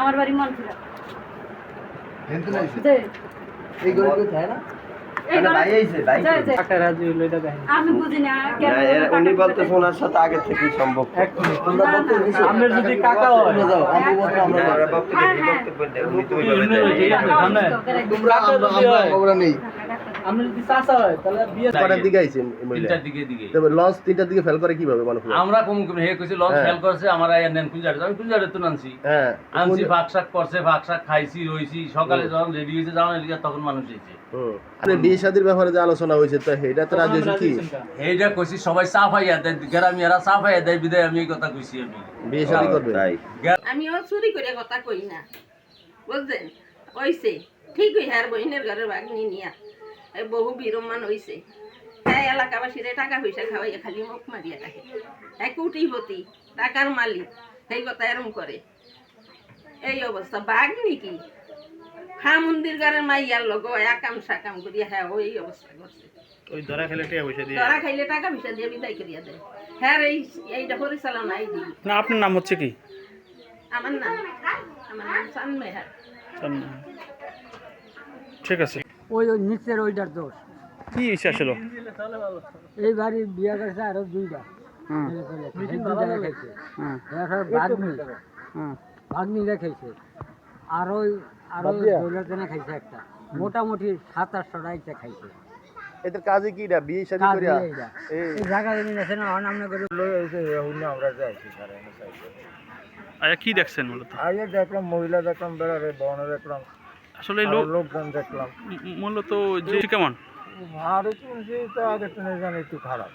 আমার বাড়ি মনপুরা। হেনতে নাইছে যে এই গরু কোথায় না এই মানে ভাই আইছে ভাই যে যে টাকা রাজি হইলো এটা দেখেন। আমি বুঝি না কেন না এর উনি বলতেছে ওনার সাথে আগে থেকে সম্ভব এক মিনিট। আমরা বলতে দিছি আপনার যদি কাকা হয় তোমরা যাও আমি বলতে আমরা না, যাই। ওরা বক্তব্য হ্যাঁ, কি হ্যাঁ। বক্তব্য দেয় উনি তো উনি ওইভাবে দেয়। ঠিক আছে, থামেন। তোমরা আমরা আমরা নেই আপনি যদি চাচা হয় তাহলে বিয়ে কটার দিকে আইছে মহিলা? তিনটার দিকে দিকে তবে লঞ্চ 3টার দিকে ফেল করে কিভাবে মানুষ? আমরা কম কম হে কইছি লঞ্চ হ্যাঁ। ফেল করছে আমার আয়া নেন কুঞ্জারে আমি কুঞ্জারে তো নানছি হ্যাঁ আনছি ফাঁকশাক করছে ফাঁকশাক খাইছি রইছি সকালে যখন রেডি হয়েছে যাওয়ার লিগে তখন মানুষ এসেছে আরে বিয়ে শাদীর ব্যাপারে যে আলোচনা হয়েছে তো এটা তো রাজি হয়েছে কি এইটা কইছি সবাই চা পাইয়া দেয় গ্রামীরা চা পাইয়া দেয় বিদায় আমি এই কথা কইছি আমি বিয়ে শাদী করবে? তাই আমিও চুরি করে কথা কই না বুঝছেন হইছে ঠিক হই হ্যার বহিনের ঘরের বাগনি নিয়া এই বহু বিরমান হইছে হ্যাঁ এলাকাবাসীরে টাকা পয়সা খাওয়াইয়া খালি মুখ মারিয়া থাকে এক কোটিপতি টাকার মালিক সেই কথা এরম করে এই অবস্থা বাঘ নাকি হ্যাঁ মন্দির ঘরের মাইয়ার লোক একাম সাকাম করিয়া হ্যাঁ ওই অবস্থা করছে ওই ধরা খেলে টাকা পয়সা দিয়ে। ধরা খাইলে টাকা পয়সা দিয়ে বিদায় করিয়া দেয় হ্যাঁ এইটা পরিচালনা এই দিই না আপনার নাম হচ্ছে কি? আমার নাম চান মেহার ঠিক আছে। ওই ওই নিচের ওইটার দোষ। কি ইচ্ছা ছিল? এই বাড়ি বিয়ে করছে আরো দুইটা রেখেছে ভাগ্নি রেখেছে আর ওই আরো দৌলত জনে খাইছে একটা মোটামুটি 700-800 টাকা খাইছে। এদের কাজে কি এটা বিয়ে শাদী কাজ করিয়া এইটা। এই এই জায়গা জমি আছে না অনামনা করে আমরা যাইছি সারা সাইডে আচ্ছা কি দেখছেন মূলত? আগে দেখলাম মহিলা দেখলাম বেড়ারে বন দেখলাম আসলে আরো লোকজন দেখলাম মূলত যে কেমন? আর একটু তো আগে তো জানি একটু খারাপ